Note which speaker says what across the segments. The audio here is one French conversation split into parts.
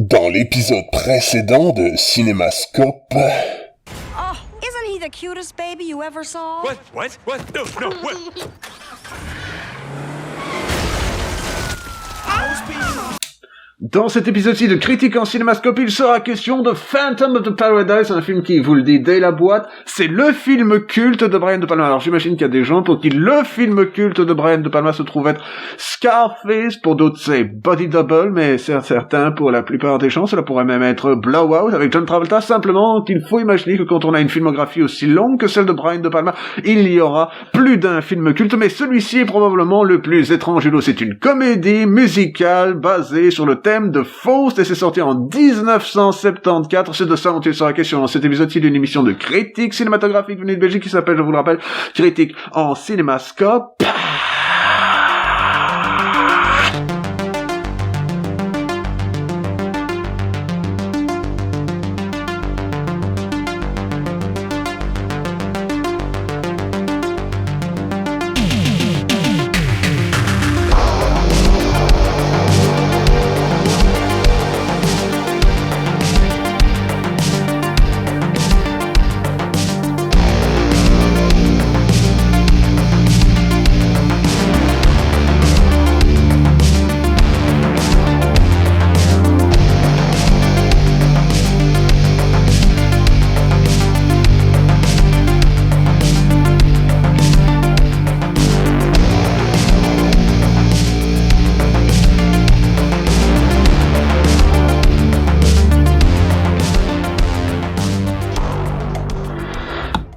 Speaker 1: Dans l'épisode précédent de Cinémascope...
Speaker 2: Oh, isn't he the cutest baby you ever saw?
Speaker 3: What? No, what?
Speaker 4: Dans cet épisode-ci de Critique en Cinémascope, il sera question de Phantom of the Paradise, un film qui, vous le dit dès la boîte, c'est le film culte de Brian De Palma. Alors j'imagine qu'il y a des gens pour qui le film culte de Brian De Palma se trouve être Scarface, pour d'autres c'est Body Double, mais c'est certain, pour la plupart des gens, cela pourrait même être Blowout avec John Travolta. Simplement qu'il faut imaginer que quand on a une filmographie aussi longue que celle de Brian De Palma, il y aura plus d'un film culte, mais celui-ci est probablement le plus étrange. C'est une comédie musicale basée sur le thème de Faust, et c'est sorti en 1974. C'est de ça dont il sera question dans cet épisode-ci d'une émission de critique cinématographique venue de Belgique qui s'appelle, je vous le rappelle, Critique en Cinémascope.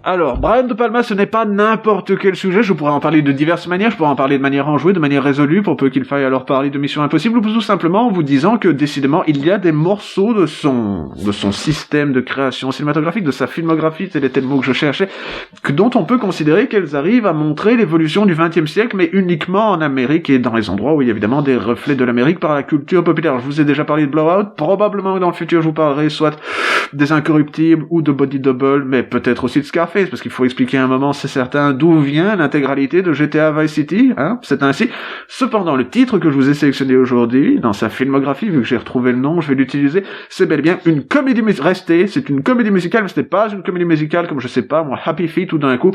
Speaker 4: Alors, Brian De Palma, ce n'est pas n'importe quel sujet, je pourrais en parler de diverses manières, je pourrais en parler de manière enjouée, de manière résolue, pour peu qu'il faille alors parler de Mission Impossible, ou tout simplement en vous disant que, décidément, il y a des morceaux de son système de création cinématographique, de sa filmographie, tel était le mot que je cherchais, dont on peut considérer qu'elles arrivent à montrer l'évolution du XXe siècle, mais uniquement en Amérique et dans les endroits où il y a évidemment des reflets de l'Amérique par la culture populaire. Je vous ai déjà parlé de Blowout, probablement que dans le futur je vous parlerai soit des Incorruptibles ou de Body Double, mais peut-être aussi de Scarface, parce qu'il faut expliquer à un moment, c'est certain, d'où vient l'intégralité de GTA Vice City, c'est ainsi. Cependant, le titre que je vous ai sélectionné aujourd'hui, dans sa filmographie, vu que j'ai retrouvé le nom, je vais l'utiliser, c'est bel et bien une comédie musicale. Restez, c'est une comédie musicale, mais ce n'est pas une comédie musicale comme, je sais pas, moi, Happy Feet, où d'un coup,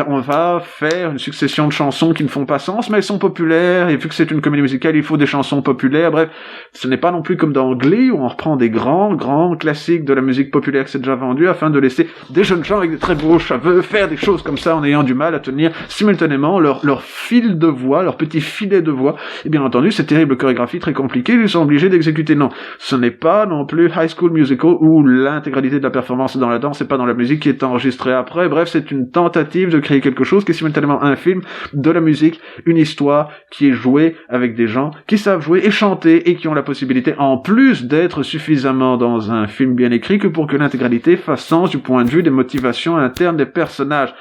Speaker 4: on va faire une succession de chansons qui ne font pas sens, mais elles sont populaires, et vu que c'est une comédie musicale, il faut des chansons populaires. Bref, ce n'est pas non plus comme dans Glee, où on reprend des grands classiques de la musique populaire que c'est déjà vendu, afin de laisser des jeunes gens avec des très beaux cheveux faire des choses comme ça en ayant du mal à tenir simultanément leur fil de voix, leur petit filet de voix. Et bien entendu, cette terrible chorégraphie très compliquée, ils sont obligés d'exécuter. Non, ce n'est pas non plus High School Musical où l'intégralité de la performance est dans la danse et pas dans la musique qui est enregistrée après. Bref, c'est une tentative de créer quelque chose qui est simultanément un film, de la musique, une histoire qui est jouée avec des gens qui savent jouer et chanter et qui ont la possibilité, en plus d'être suffisamment dans un film bien écrit, que pour que l'intégralité fasse sens du point de vue des motivations internes des personnages.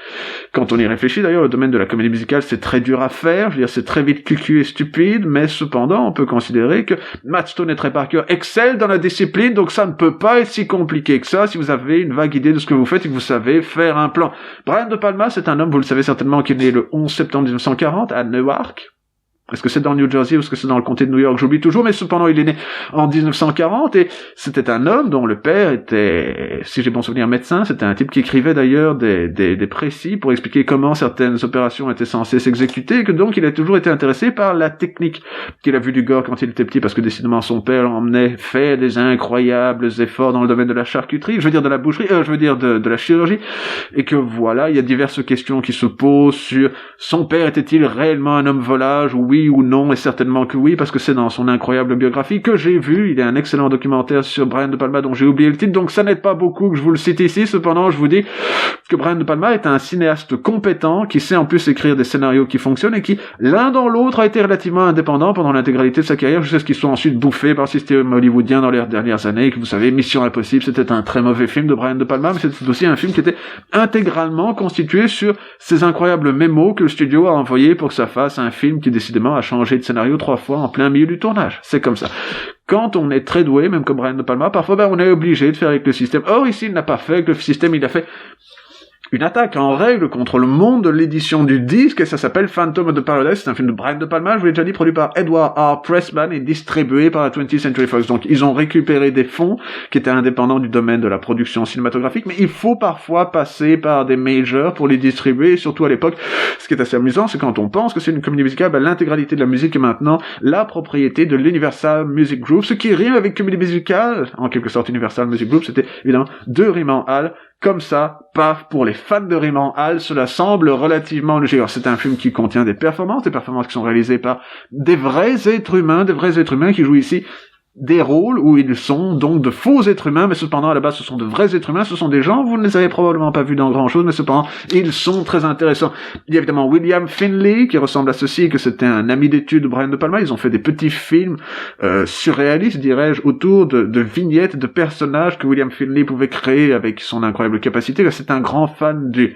Speaker 4: Quand on y réfléchit, d'ailleurs, le domaine de la comédie musicale, c'est très dur à faire, je veux dire, c'est très vite cucu et stupide, mais cependant, on peut considérer que Matt Stone et Trey Parker excellent dans la discipline, donc ça ne peut pas être si compliqué que ça si vous avez une vague idée de ce que vous faites et que vous savez faire un plan. Brian De Palma, c'est un homme, vous le savez certainement, qui est né le 11 septembre 1940 à Newark. Est-ce que c'est dans le New Jersey ou est-ce que c'est dans le comté de New York? J'oublie toujours, mais cependant, il est né en 1940 et c'était un homme dont le père était, si j'ai bon souvenir, médecin. C'était un type qui écrivait d'ailleurs des précis pour expliquer comment certaines opérations étaient censées s'exécuter et que donc il a toujours été intéressé par la technique. Qu'il a vu du gore quand il était petit parce que décidément son père l'emmenait faire des incroyables efforts dans le domaine de la charcuterie, je veux dire de la boucherie, je veux dire de la chirurgie, et que voilà, il y a diverses questions qui se posent sur son père était-il réellement un homme volage, oui ou non, et certainement que oui, parce que c'est dans son incroyable biographie que j'ai vu, il y a un excellent documentaire sur Brian De Palma dont j'ai oublié le titre, donc ça n'aide pas beaucoup que je vous le cite ici. Cependant, je vous dis que Brian De Palma est un cinéaste compétent, qui sait en plus écrire des scénarios qui fonctionnent, et qui, l'un dans l'autre, a été relativement indépendant pendant l'intégralité de sa carrière, jusqu'à ce qu'ils soient ensuite bouffés par le système hollywoodien dans les dernières années, et que vous savez, Mission Impossible, c'était un très mauvais film de Brian De Palma, mais c'était aussi un film qui était intégralement constitué sur ces incroyables mémos que le studio a envoyés pour que ça fasse un film qui, décidément, a changé de scénario 3 fois en plein milieu du tournage. C'est comme ça. Quand on est très doué, même comme Brian De Palma, parfois on est obligé de faire avec le système. Or ici, il n'a pas fait avec le système, il a fait une attaque en règle contre le monde de l'édition du disque, et ça s'appelle Phantom of the Paradise. C'est un film de Brian De Palma, je vous l'ai déjà dit, produit par Edward R. Pressman et distribué par la 20th Century Fox. Donc ils ont récupéré des fonds qui étaient indépendants du domaine de la production cinématographique, mais il faut parfois passer par des majors pour les distribuer, et surtout à l'époque, ce qui est assez amusant, c'est quand on pense que c'est une comédie musicale, l'intégralité de la musique est maintenant la propriété de l'Universal Music Group, ce qui rime avec comédie musicale, en quelque sorte Universal Music Group, c'était évidemment deux rimes en hall. Comme ça, paf, pour les fans de Rayman Hall, cela semble relativement logique. Alors, c'est un film qui contient des performances qui sont réalisées par des vrais êtres humains qui jouent ici des rôles où ils sont donc de faux êtres humains, mais cependant à la base ce sont de vrais êtres humains, ce sont des gens, vous ne les avez probablement pas vus dans grand chose, mais cependant ils sont très intéressants. Il y a évidemment William Finley qui ressemble à ceci, que c'était un ami d'études de Brian De Palma. Ils ont fait des petits films surréalistes, dirais-je, autour de vignettes, de personnages que William Finley pouvait créer avec son incroyable capacité. C'est un grand fan du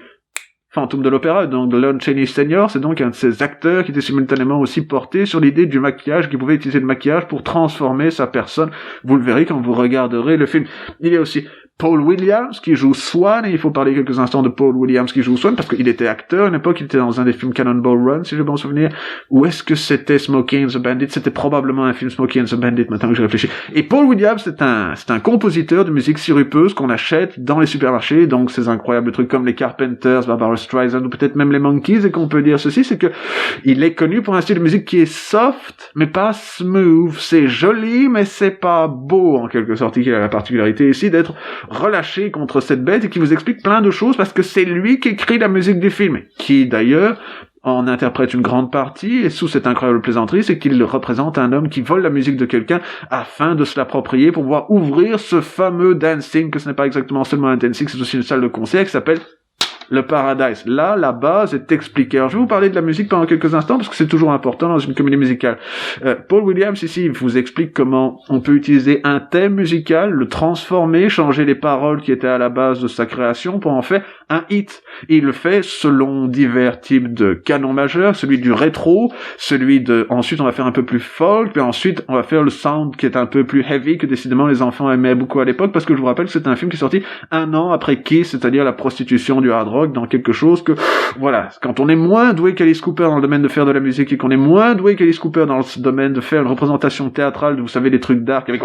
Speaker 4: Fantôme de l'Opéra, donc Lon Chaney Sr., c'est donc un de ces acteurs qui était simultanément aussi porté sur l'idée du maquillage, qui pouvait utiliser le maquillage pour transformer sa personne. Vous le verrez quand vous regarderez le film. Il y a aussi Paul Williams qui joue Swan, et il faut parler quelques instants de Paul Williams qui joue Swan, parce qu'il était acteur, à une époque il était dans un des films Cannonball Run, si je peux m'en souvenir, ou est-ce que c'était Smokey and the Bandit? C'était probablement un film Smokey and the Bandit, maintenant que je réfléchis. Et Paul Williams, c'est un compositeur de musique sirupeuse qu'on achète dans les supermarchés, donc ces incroyables trucs comme les Carpenters, Barbara Streisand, ou peut-être même les Monkees, et qu'on peut dire ceci, c'est que il est connu pour un style de musique qui est soft, mais pas smooth. C'est joli, mais c'est pas beau, en quelque sorte. Il a la particularité ici d'être relâché contre cette bête et qui vous explique plein de choses parce que c'est lui qui écrit la musique du film, qui d'ailleurs en interprète une grande partie, et sous cette incroyable plaisanterie, c'est qu'il représente un homme qui vole la musique de quelqu'un afin de se l'approprier pour pouvoir ouvrir ce fameux dancing, que ce n'est pas exactement seulement un dancing, c'est aussi une salle de concert qui s'appelle le Paradise. Là, la base est expliquée. Alors, je vais vous parler de la musique pendant quelques instants, parce que c'est toujours important dans une comédie musicale. Paul Williams, ici, il vous explique comment on peut utiliser un thème musical, le transformer, changer les paroles qui étaient à la base de sa création pour en faire un hit. Et il le fait selon divers types de canons majeurs, celui du rétro, ensuite on va faire un peu plus folk, puis ensuite on va faire le sound qui est un peu plus heavy, que décidément les enfants aimaient beaucoup à l'époque, parce que je vous rappelle que c'est un film qui est sorti 1 an après Kiss, c'est-à-dire la prostitution du hard rock, dans quelque chose que, voilà, quand on est moins doué qu'Alice Cooper dans le domaine de faire de la musique, et qu'on est moins doué qu'Alice Cooper dans le domaine de faire une représentation théâtrale, vous savez, des trucs dark, avec,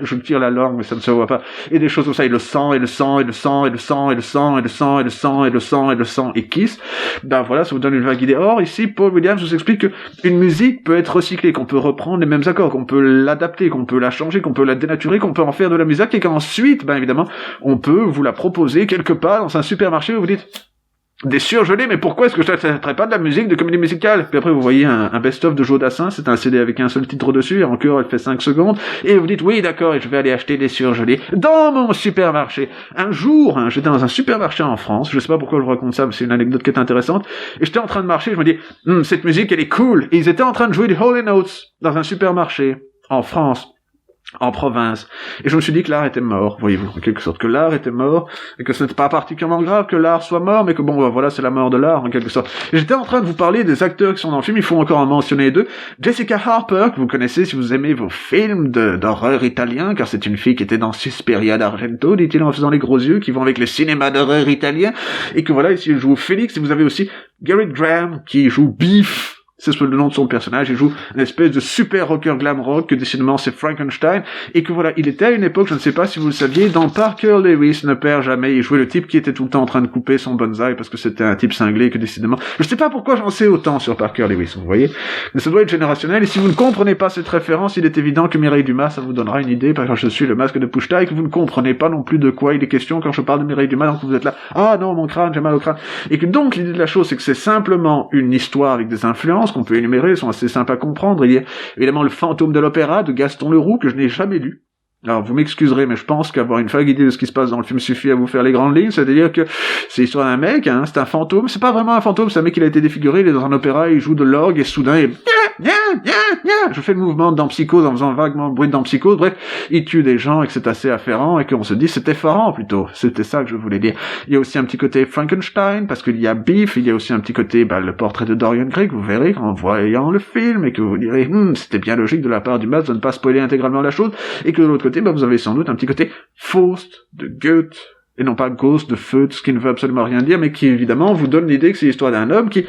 Speaker 4: je tire la langue, mais ça ne se voit pas, et des choses comme ça, et le sang, et le sang, et le sang, et le sang, et le sang, et le sang, et le sang, et le sang, et le sang, et Kiss, ben voilà, ça vous donne une vague idée. Or, ici, Paul Williams vous explique qu'une musique peut être recyclée, qu'on peut reprendre les mêmes accords, qu'on peut l'adapter, qu'on peut la changer, qu'on peut la dénaturer, qu'on peut en faire de la musique, et qu'ensuite, ben évidemment, on peut vous la proposer quelque part dans un supermarché où vous dites des surgelés, mais pourquoi est-ce que je ne traiterais pas de la musique de comédie musicale? Puis après, vous voyez un best-of de Joe Dassin, c'est un CD avec un seul titre dessus, et encore, elle fait 5 secondes, et vous dites, oui, d'accord, et je vais aller acheter des surgelés dans mon supermarché. Un jour, j'étais dans un supermarché en France, je sais pas pourquoi je vous raconte ça, mais c'est une anecdote qui est intéressante, et j'étais en train de marcher, je me dis, cette musique, elle est cool, et ils étaient en train de jouer du Holy Notes dans un supermarché, en France, en province. Et je me suis dit que l'art était mort, voyez-vous, en quelque sorte, que l'art était mort, et que ce n'était pas particulièrement grave que l'art soit mort, mais que bon, voilà, c'est la mort de l'art, en quelque sorte. Et j'étais en train de vous parler des acteurs qui sont dans le film, il faut encore en mentionner 2. Jessica Harper, que vous connaissez si vous aimez vos films d'horreur italiens, car c'est une fille qui était dans Suspiria d'Argento, dit-il en faisant les gros yeux, qui vont avec le cinéma d'horreur italien, et que voilà, ici, elle joue Félix, et vous avez aussi Gerrit Graham, qui joue Beef, c'est le nom de son personnage, il joue une espèce de super rocker glam rock, que décidément c'est Frankenstein, et que voilà, il était à une époque, je ne sais pas si vous le saviez, dans Parker Lewis ne perd jamais, il jouait le type qui était tout le temps en train de couper son bonsaï, parce que c'était un type cinglé, que décidément, je sais pas pourquoi j'en sais autant sur Parker Lewis, vous voyez, mais ça doit être générationnel, et si vous ne comprenez pas cette référence, il est évident que Mireille Dumas, ça vous donnera une idée, parce que je suis le masque de Pushta, et que vous ne comprenez pas non plus de quoi il est question quand je parle de Mireille Dumas, donc vous êtes là, ah non, mon crâne, j'ai mal au crâne, et que donc l'idée de la chose, c'est que c'est simplement une histoire avec des influences, qu'on peut énumérer, sont assez simples à comprendre. Il y a évidemment le Fantôme de l'Opéra de Gaston Leroux, que je n'ai jamais lu. Alors, vous m'excuserez, mais je pense qu'avoir une vague idée de ce qui se passe dans le film suffit à vous faire les grandes lignes, c'est-à-dire que c'est l'histoire d'un mec, c'est un fantôme, c'est pas vraiment un fantôme, c'est un mec qui a été défiguré, il est dans un opéra, il joue de l'orgue, et soudain, je fais le mouvement dans Psychose en faisant vaguement le bruit dans Psychose, bref, il tue des gens, et que c'est assez affairant, et qu'on se dit, c'est effarant, plutôt, c'était ça que je voulais dire. Il y a aussi un petit côté Frankenstein, parce qu'il y a Beef, il y a aussi un petit côté, le portrait de Dorian Gray, que vous verrez en voyant le film, et que vous direz, c'était bien logique de la part du Mads de ne pas spoiler intégralement la chose, et que de l'autre côté, vous avez sans doute un petit côté Faust, de Goethe, et non pas Ghost de feu, ce qui ne veut absolument rien dire, mais qui évidemment vous donne l'idée que c'est l'histoire d'un homme qui,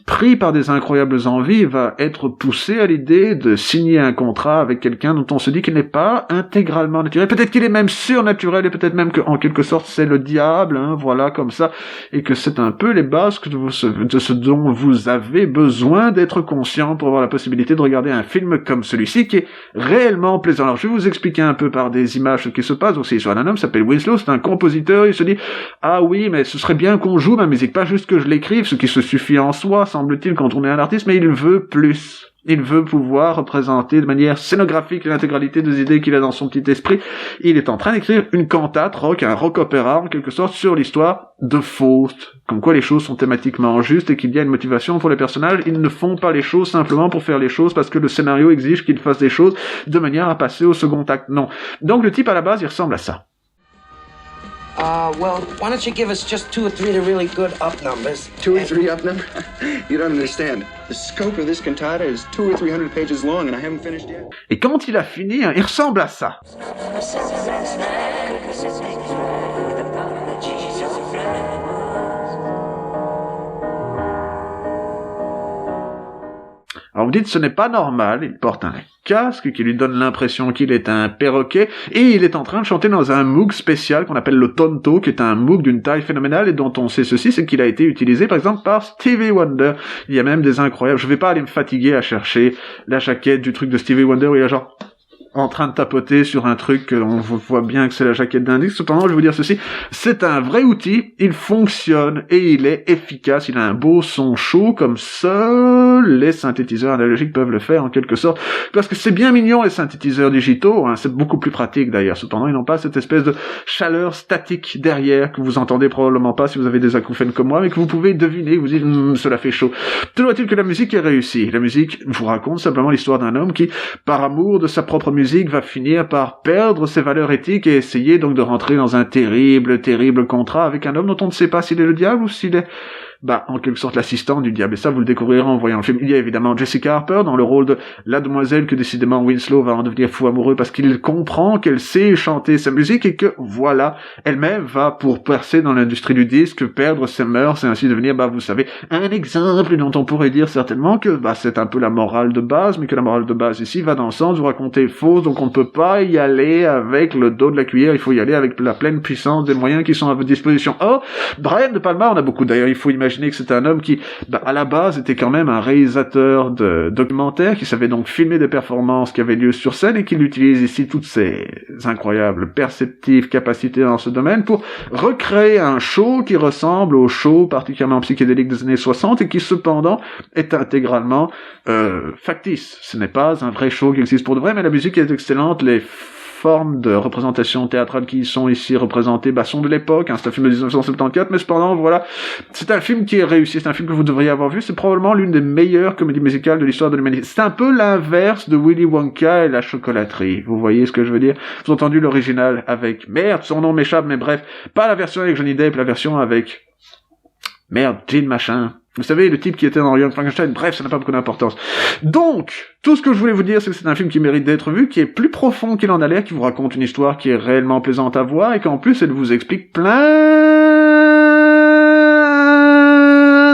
Speaker 4: pris par des incroyables envies, va être poussé à l'idée de signer un contrat avec quelqu'un dont on se dit qu'il n'est pas intégralement naturel. Peut-être qu'il est même surnaturel, et peut-être même qu'en quelque sorte c'est le diable, voilà, comme ça, et que c'est un peu les bases de ce dont vous avez besoin d'être conscient pour avoir la possibilité de regarder un film comme celui-ci, qui est réellement plaisant. Alors je vais vous expliquer un peu par des images ce qui se passe. Donc c'est l'histoire d'un homme qui s'appelle Winslow, c'est un compositeur, il se dit « Ah oui, mais ce serait bien qu'on joue ma musique, pas juste que je l'écrive, ce qui se suffit en soi, semble-t-il, quand on est un artiste, mais il veut plus. Il veut pouvoir représenter de manière scénographique l'intégralité des idées qu'il a dans son petit esprit. Il est en train d'écrire une cantate rock, un rock opéra, en quelque sorte, sur l'histoire de Faust. Comme quoi les choses sont thématiquement justes et qu'il y a une motivation pour les personnages. Ils ne font pas les choses simplement pour faire les choses parce que le scénario exige qu'ils fassent des choses de manière à passer au second acte. Non. Donc le type, à la base, il ressemble à ça.
Speaker 5: Well, why don't you give us just 2 or 3 of the really good up numbers?
Speaker 6: 2 or 3 up number? You don't understand. The scope of this cantata is 200 or 300 pages long and I haven't finished yet.
Speaker 4: Et quand il a fini, il ressemble à ça. Alors vous dites, ce n'est pas normal, il porte un casque qui lui donne l'impression qu'il est un perroquet, et il est en train de chanter dans un Moog spécial qu'on appelle le Tonto, qui est un Moog d'une taille phénoménale, et dont on sait ceci, c'est qu'il a été utilisé par exemple par Stevie Wonder. Il y a même des incroyables, je vais pas aller me fatiguer à chercher la jaquette du truc de Stevie Wonder où il a genre en train de tapoter sur un truc, on voit bien que c'est la jaquette d'un disque. Cependant, je vais vous dire ceci, c'est un vrai outil, il fonctionne et il est efficace, il a un beau son chaud comme seuls les synthétiseurs analogiques peuvent le faire en quelque sorte, parce que c'est bien mignon les synthétiseurs digitaux, c'est beaucoup plus pratique d'ailleurs. Cependant, ils n'ont pas cette espèce de chaleur statique derrière que vous entendez probablement pas si vous avez des acouphènes comme moi, mais que vous pouvez deviner, vous dites cela fait chaud. Toujours est-il que la musique est réussie. La musique vous raconte simplement l'histoire d'un homme qui, par amour de sa propre musique, va finir par perdre ses valeurs éthiques et essayer donc de rentrer dans un terrible contrat avec un homme dont on ne sait pas s'il est le diable ou s'il est en quelque sorte l'assistant du diable. Et ça, vous le découvrirez en voyant le film. Il y a évidemment Jessica Harper dans le rôle de la demoiselle que décidément Winslow va en devenir fou amoureux parce qu'il comprend qu'elle sait chanter sa musique et que, voilà, elle-même va, pour percer dans l'industrie du disque, perdre ses mœurs et ainsi devenir, vous savez, un exemple dont on pourrait dire certainement que, c'est un peu la morale de base, mais que la morale de base ici va dans le sens où raconter fausse, donc on ne peut pas y aller avec le dos de la cuillère, il faut y aller avec la pleine puissance des moyens qui sont à votre disposition. Or, Brian De Palma, on a beaucoup, d'ailleurs, il faut imaginer que c'est un homme qui, à la base, était quand même un réalisateur de documentaires, qui savait donc filmer des performances qui avaient lieu sur scène et qui utilise ici toutes ses incroyables perceptives capacités dans ce domaine pour recréer un show qui ressemble au show particulièrement psychédélique des années 60 et qui cependant est intégralement factice. Ce n'est pas un vrai show qui existe pour de vrai, mais la musique est excellente, les formes de représentation théâtrale qui sont ici représentées sont de l'époque, c'est un film de 1974, mais cependant, voilà, c'est un film qui est réussi, c'est un film que vous devriez avoir vu, c'est probablement l'une des meilleures comédies musicales de l'histoire de l'humanité. C'est un peu l'inverse de Willy Wonka et la chocolaterie, vous voyez ce que je veux dire? Vous avez entendu l'original avec, son nom m'échappe, mais bref, pas la version avec Johnny Depp, la version avec, Gene machin. Vous savez, le type qui était dans Young Frankenstein, bref, ça n'a pas beaucoup d'importance. Donc, tout ce que je voulais vous dire, c'est que c'est un film qui mérite d'être vu, qui est plus profond qu'il en a l'air, qui vous raconte une histoire qui est réellement plaisante à voir, et qu'en plus, elle vous explique plein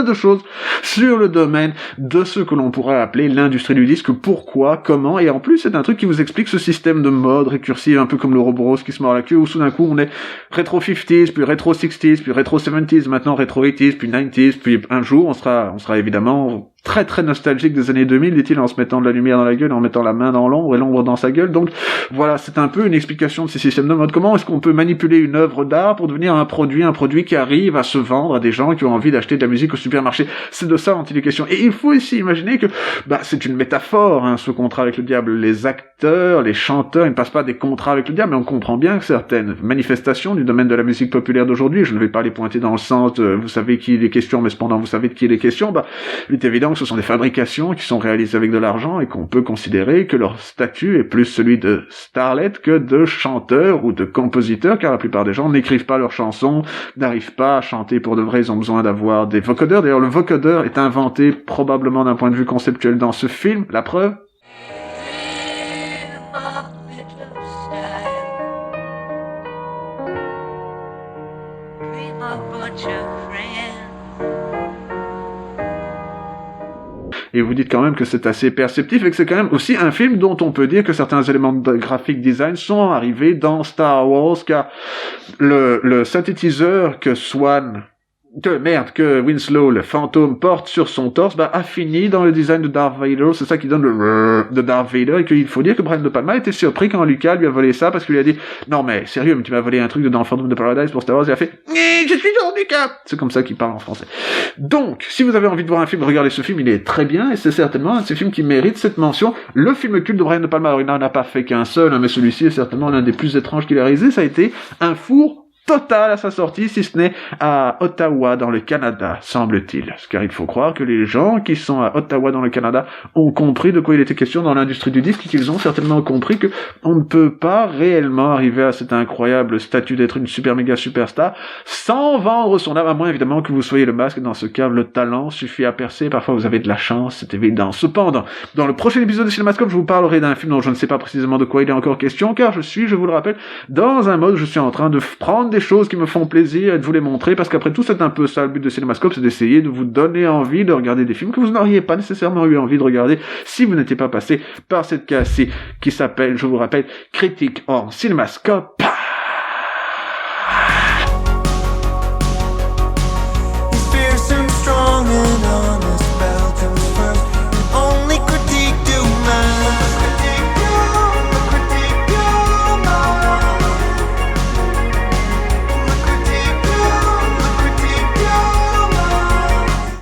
Speaker 4: de choses sur le domaine de ce que l'on pourrait appeler l'industrie du disque, pourquoi, comment, et en plus, c'est un truc qui vous explique ce système de mode récursif, un peu comme le Ouroboros qui se mord la queue, où soudain coup, on est rétro 50s, puis rétro 60s, puis rétro 70s, maintenant rétro 80s, puis 90s, puis un jour, on sera évidemment très très nostalgique des années 2000, dit-il, en se mettant de la lumière dans la gueule, en mettant la main dans l'ombre et l'ombre dans sa gueule. Donc voilà, c'est un peu une explication de ces systèmes de mode. Comment est-ce qu'on peut manipuler une œuvre d'art pour devenir un produit qui arrive à se vendre à des gens qui ont envie d'acheter de la musique au supermarché? C'est de ça dont il est question. Et il faut aussi imaginer que c'est une métaphore, ce contrat avec le diable. Les acteurs, les chanteurs, ils ne passent pas des contrats avec le diable, mais on comprend bien que certaines manifestations du domaine de la musique populaire d'aujourd'hui, je ne vais pas les pointer dans le sens de, vous savez qui il est question, mais cependant vous savez de qui il est question, il est évident que ce sont des fabrications qui sont réalisées avec de l'argent et qu'on peut considérer que leur statut est plus celui de starlet que de chanteur ou de compositeur, car la plupart des gens n'écrivent pas leurs chansons, n'arrivent pas à chanter pour de vrai, ils ont besoin d'avoir des vocodeurs. D'ailleurs, le vocodeur est inventé probablement d'un point de vue conceptuel dans ce film, la preuve. Et vous dites quand même que c'est assez perceptif et que c'est quand même aussi un film dont on peut dire que certains éléments de graphic design sont arrivés dans Star Wars, car le synthétiseur que Winslow, le fantôme, porte sur son torse, a fini dans le design de Darth Vader. C'est ça qui donne le de Darth Vader, et qu'il faut dire que Brian De Palma était surpris quand Lucas lui a volé ça, parce qu'il lui a dit « Non mais, sérieux, mais tu m'as volé un truc de dans Phantom of the Paradise pour Star Wars », il a fait « Je suis George Lucas !» C'est comme ça qu'il parle en français. Donc, si vous avez envie de voir un film, regardez ce film, il est très bien, et c'est certainement un de ces films qui mérite cette mention. Le film culte de Brian De Palma, alors il n'en a pas fait qu'un seul, mais celui-ci est certainement l'un des plus étranges qu'il a réalisé, ça a été un four total à sa sortie, si ce n'est à Ottawa, dans le Canada, semble-t-il. Car il faut croire que les gens qui sont à Ottawa, dans le Canada, ont compris de quoi il était question dans l'industrie du disque, et qu'ils ont certainement compris que on ne peut pas réellement arriver à cet incroyable statut d'être une super méga superstar sans vendre son âme, à moins évidemment que vous soyez le masque. Dans ce cas, le talent suffit à percer. Parfois, vous avez de la chance, c'est évident. Cependant, dans le prochain épisode de Cinémascope, je vous parlerai d'un film dont je ne sais pas précisément de quoi il est encore question, car je vous le rappelle, dans un mode où je suis en train de prendre des choses qui me font plaisir et de vous les montrer, parce qu'après tout, c'est un peu ça le but de Cinémascope, c'est d'essayer de vous donner envie de regarder des films que vous n'auriez pas nécessairement eu envie de regarder si vous n'étiez pas passé par cette case-ci qui s'appelle, je vous rappelle, Critique en Cinémascope.